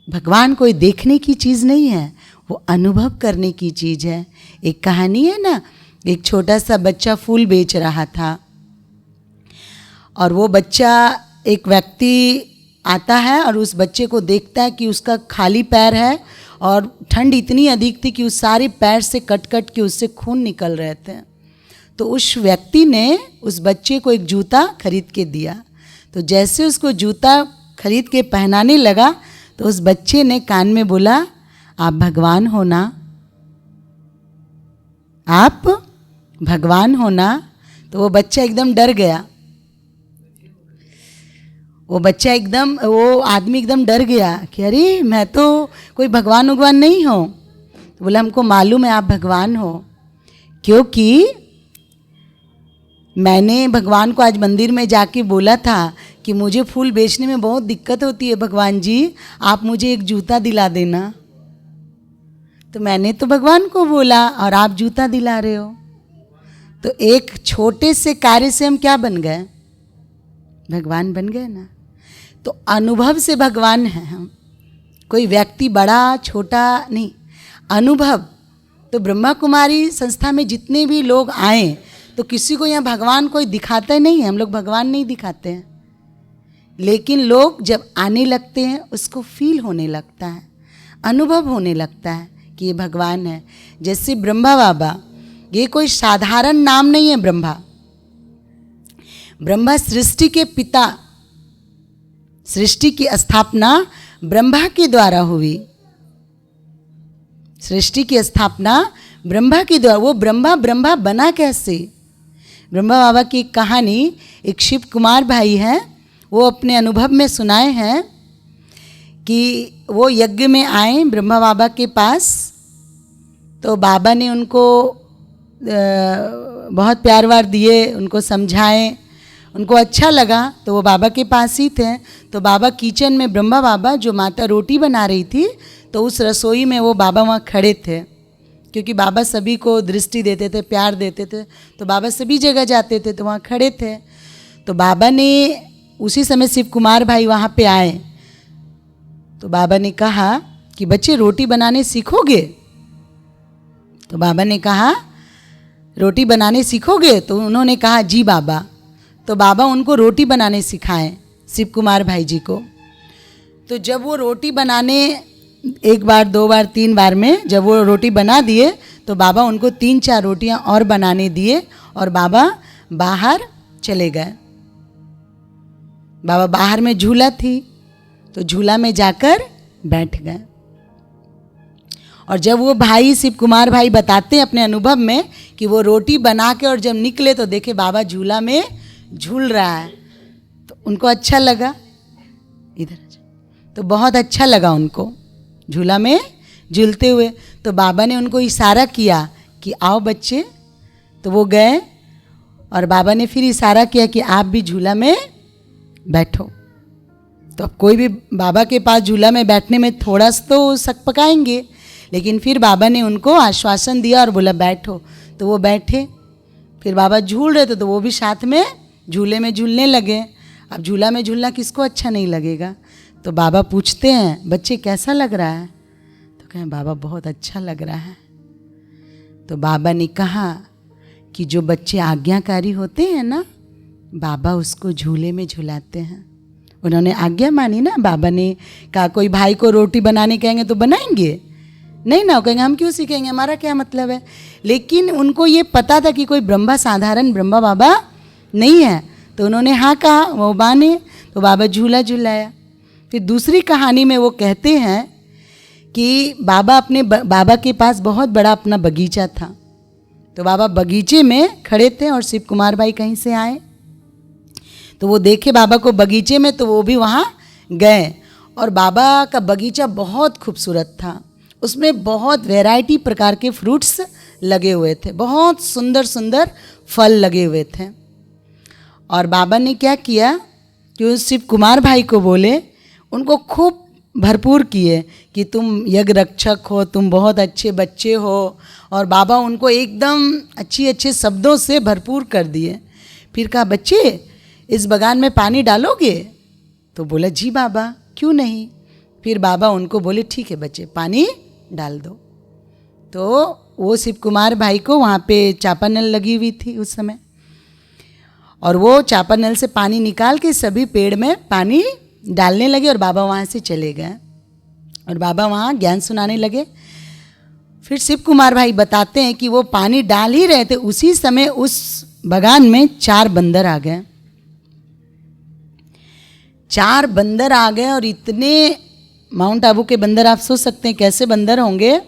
भगवान कोई देखने की चीज़ नहीं है, वो अनुभव करने की चीज़ है। एक कहानी है ना, एक छोटा सा बच्चा फूल बेच रहा था और वो बच्चा, एक व्यक्ति आता है और उस बच्चे को देखता है कि उसका खाली पैर है और ठंड इतनी अधिक थी कि उस सारे पैर से कट कट के उससे खून निकल रहे थे। तो उस व्यक्ति ने उस बच्चे को एक जूता खरीद के दिया। तो जैसे उसको जूता खरीद के पहनाने लगा तो उस बच्चे ने कान में बोला, आप भगवान हो ना, आप भगवान हो ना। तो वो बच्चा एकदम डर गया, वो आदमी एकदम डर गया कि अरे मैं तो कोई भगवान उगवान नहीं हूँ। तो बोला, हमको मालूम है आप भगवान हो, क्योंकि मैंने भगवान को आज मंदिर में जाके बोला था कि मुझे फूल बेचने में बहुत दिक्कत होती है, भगवान जी आप मुझे एक जूता दिला देना। तो मैंने तो भगवान को बोला और आप जूता दिला रहे हो। तो एक छोटे से कार्य से हम क्या बन गए? भगवान बन गए ना। तो अनुभव से भगवान है हम, कोई व्यक्ति बड़ा छोटा नहीं, अनुभव। तो ब्रह्मा कुमारी संस्था में जितने भी लोग आए तो किसी को यहाँ भगवान कोई दिखाता नहीं है, हम लोग भगवान नहीं दिखाते हैं, लेकिन लोग जब आने लगते हैं उसको फील होने लगता है, अनुभव होने लगता है कि ये भगवान है। जैसे ब्रह्मा बाबा, ये कोई साधारण नाम नहीं है। ब्रह्मा सृष्टि के पिता, सृष्टि की स्थापना ब्रह्मा के द्वारा हुई, सृष्टि की स्थापना ब्रह्मा के द्वारा। वो ब्रह्मा बना कैसे? ब्रह्मा बाबा की कहानी एक शिव कुमार भाई हैं, वो अपने अनुभव में सुनाए हैं कि वो यज्ञ में आए ब्रह्मा बाबा के पास। तो बाबा ने उनको बहुत प्यार वार दिए, उनको समझाए, उनको अच्छा लगा। तो वो बाबा के पास ही थे। तो बाबा किचन में, ब्रह्मा बाबा जो माता रोटी बना रही थी, तो उस रसोई में वो बाबा वहाँ खड़े थे, क्योंकि बाबा सभी को दृष्टि देते थे, प्यार देते थे। तो बाबा सभी जगह जाते थे, तो वहाँ खड़े थे। तो बाबा ने उसी समय शिव कुमार भाई वहाँ पे आए। तो बाबा ने कहा कि बच्चे रोटी बनाने सीखोगे? तो बाबा ने कहा रोटी बनाने सीखोगे? तो उन्होंने कहा जी बाबा। तो बाबा उनको रोटी बनाने सिखाएं, शिव कुमार भाई जी को। तो जब वो रोटी बनाने एक बार, दो बार, तीन बार में जब वो रोटी बना दिए, तो बाबा उनको 3-4 रोटियां और बनाने दिए और बाबा बाहर चले गए। बाबा बाहर में झूला थी, तो झूला में जाकर बैठ गए। और जब वो भाई शिव कुमार भाई बताते हैं अपने अनुभव में कि वो रोटी बना के और जब निकले तो देखे बाबा झूला में झूल रहा है, तो उनको अच्छा लगा। इधर तो बहुत अच्छा लगा उनको झूला में झूलते हुए। तो बाबा ने उनको इशारा किया कि आओ बच्चे। तो वो गए और बाबा ने फिर इशारा किया कि आप भी झूला में बैठो। तो अब कोई भी बाबा के पास झूला में बैठने में थोड़ा सा तो शक पकाएंगे, लेकिन फिर बाबा ने उनको आश्वासन दिया और बोला बैठो। तो वो बैठे। फिर बाबा झूल रहे थे तो वो भी साथ में झूले में झूलने लगे। अब झूला में झूलना किसको अच्छा नहीं लगेगा? तो बाबा पूछते हैं बच्चे कैसा लग रहा है? तो कहें बाबा बहुत अच्छा लग रहा है। तो बाबा ने कहा कि जो बच्चे आज्ञाकारी होते हैं ना, बाबा उसको झूले में झुलाते हैं। उन्होंने आज्ञा मानी ना। बाबा ने कहा कोई भाई को रोटी बनाने कहेंगे तो बनाएंगे नहीं ना, वो कहेंगे हम क्यों सीखेंगे, हमारा क्या मतलब है। लेकिन उनको ये पता था कि कोई ब्रह्मा, साधारण ब्रह्मा बाबा नहीं है। तो उन्होंने हाँ कहा, वो बाने। तो बाबा झूला झुलाया। फिर दूसरी कहानी में वो कहते हैं कि बाबा के पास बहुत बड़ा अपना बगीचा था। तो बाबा बगीचे में खड़े थे और शिव कुमार भाई कहीं से आए, तो वो देखे बाबा को बगीचे में, तो वो भी वहाँ गए। और बाबा का बगीचा बहुत खूबसूरत था, उसमें बहुत वैरायटी प्रकार के फ्रूट्स लगे हुए थे, बहुत सुंदर सुंदर फल लगे हुए थे। और बाबा ने क्या किया कि उस शिव कुमार भाई को बोले, उनको खूब भरपूर किए कि तुम यज्ञ रक्षक हो, तुम बहुत अच्छे बच्चे हो। और बाबा उनको एकदम अच्छे शब्दों से भरपूर कर दिए। फिर कहा बच्चे इस बगान में पानी डालोगे? तो बोला जी बाबा क्यों नहीं। फिर बाबा उनको बोले ठीक है बच्चे पानी डाल दो। तो वो शिव कुमार भाई को वहाँ पे चापानल लगी हुई थी उस समय, और वो चापानल से पानी निकाल के सभी पेड़ में पानी डालने लगे और बाबा वहाँ से चले गए और बाबा वहाँ ज्ञान सुनाने लगे। फिर शिव कुमार भाई बताते हैं कि वो पानी डाल ही रहे थे, उसी समय उस बगान में 4 बंदर आ गए। 4 बंदर आ गए और इतने माउंट आबू के बंदर, आप सोच सकते हैं कैसे बंदर होंगे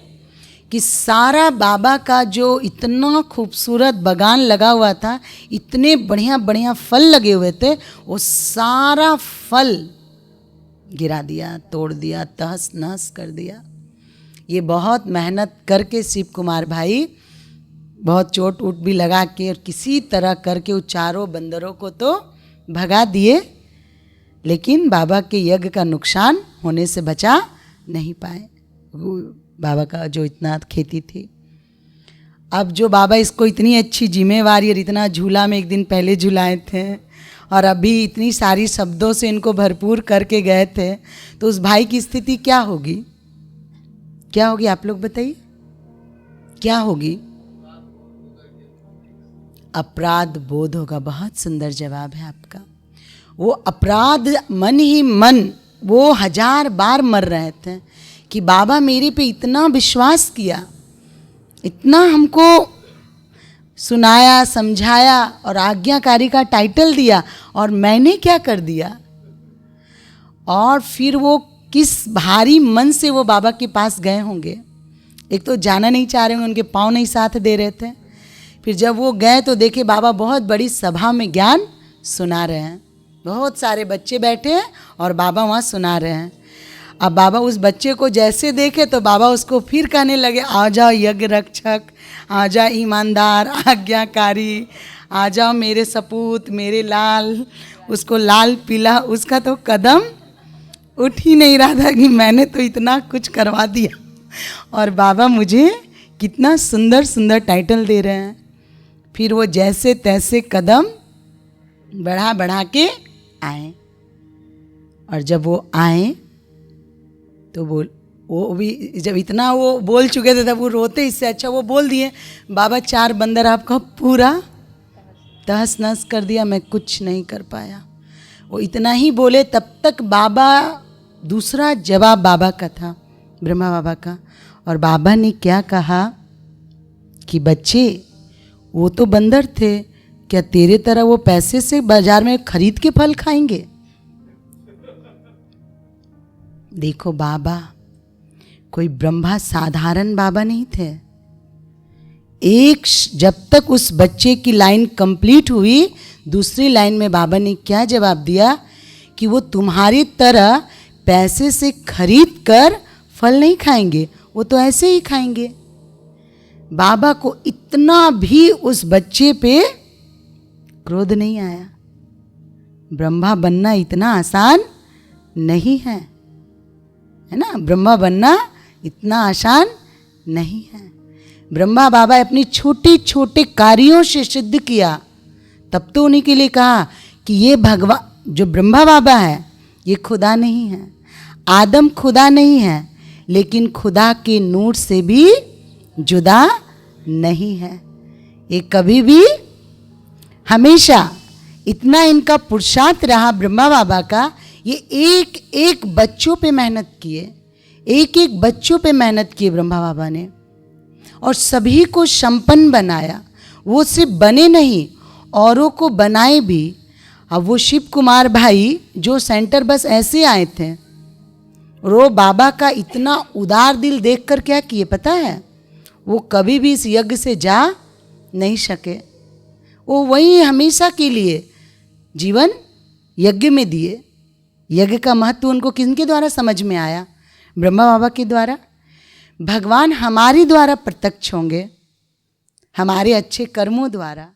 कि सारा बाबा का जो इतना खूबसूरत बगान लगा हुआ था, इतने बढ़िया बढ़िया फल लगे हुए थे, वो सारा फल गिरा दिया, तोड़ दिया, तहस नहस कर दिया। ये बहुत मेहनत करके शिव कुमार भाई बहुत चोट उट भी लगा के और किसी तरह करके उन 4 बंदरों को तो भगा दिए, लेकिन बाबा के यज्ञ का नुकसान होने से बचा नहीं पाए। बाबा का जो इतना खेती थी, अब जो बाबा इसको इतनी अच्छी जिम्मेवारी और इतना झूला में एक दिन पहले झुलाए थे और अभी इतनी सारी शब्दों से इनको भरपूर करके गए थे, तो उस भाई की स्थिति क्या होगी? क्या होगी आप लोग बताइए, क्या होगी? अपराध बोध होगा। बहुत सुंदर जवाब है आपका। वो अपराध मन ही मन वो 1000 बार मर रहे थे कि बाबा मेरे पे इतना विश्वास किया, इतना हमको सुनाया, समझाया और आज्ञाकारी का टाइटल दिया, और मैंने क्या कर दिया? और फिर वो किस भारी मन से वो बाबा के पास गए होंगे। एक तो जाना नहीं चाह रहे होंगे, उनके पाँव नहीं साथ दे रहे थे। फिर जब वो गए तो देखे बाबा बहुत बड़ी सभा में ज्ञान सुना रहे हैं, बहुत सारे बच्चे बैठे हैं और बाबा वहाँ सुना रहे हैं। अब बाबा उस बच्चे को जैसे देखे तो बाबा उसको फिर कहने लगे, आ जाओ यज्ञ रक्षक, आ जाओ ईमानदार, आज्ञाकारी, आ जाओ मेरे सपूत, मेरे लाल। उसको लाल पीला, उसका तो कदम उठ ही नहीं रहा था कि मैंने तो इतना कुछ करवा दिया और बाबा मुझे कितना सुंदर सुंदर टाइटल दे रहे हैं। फिर वो जैसे तैसे कदम बढ़ा बढ़ा के आए, और जब वो आए तो वो भी जब इतना वो बोल चुके थे तब वो रोते, इससे अच्छा वो बोल दिए, बाबा 4 बंदर आपका पूरा तहस नहस कर दिया, मैं कुछ नहीं कर पाया। वो इतना ही बोले, तब तक बाबा, दूसरा जवाब बाबा का था, ब्रह्मा बाबा का, और बाबा ने क्या कहा कि बच्चे वो तो बंदर थे, क्या तेरे तरह वो पैसे से बाजार में खरीद के फल खाएंगे? देखो बाबा कोई ब्रह्मा साधारण बाबा नहीं थे। जब तक उस बच्चे की लाइन कंप्लीट हुई, दूसरी लाइन में बाबा ने क्या जवाब दिया कि वो तुम्हारी तरह पैसे से खरीद कर फल नहीं खाएंगे, वो तो ऐसे ही खाएंगे। बाबा को इतना भी उस बच्चे पे क्रोध नहीं आया। ब्रह्मा बनना इतना आसान नहीं है ना? ब्रह्मा बनना इतना आसान नहीं है। ब्रह्मा बाबा अपनी छोटे छोटे कार्यों से सिद्ध किया, तब तो उन्हीं के लिए कहा कि ये भगवान जो ब्रह्मा बाबा है ये खुदा नहीं है, आदम खुदा नहीं है, लेकिन खुदा के नूर से भी जुदा नहीं है। ये कभी भी हमेशा इतना इनका पुरुषार्थ रहा ब्रह्मा बाबा का, ये एक एक बच्चों पे मेहनत किए, एक एक बच्चों पे मेहनत किए ब्रह्मा बाबा ने, और सभी को संपन्न बनाया। वो सिर्फ बने नहीं, औरों को बनाए भी। अब वो शिव कुमार भाई जो सेंटर बस ऐसे आए थे, वो बाबा का इतना उदार दिल देखकर क्या किए पता है? वो कभी भी इस यज्ञ से जा नहीं सके। वो वही हमेशा के लिए जीवन यज्ञ में दिए। यज्ञ का महत्व उनको किनके द्वारा समझ में आया? ब्रह्मा बाबा के द्वारा। भगवान हमारे द्वारा प्रत्यक्ष होंगे, हमारे अच्छे कर्मों द्वारा।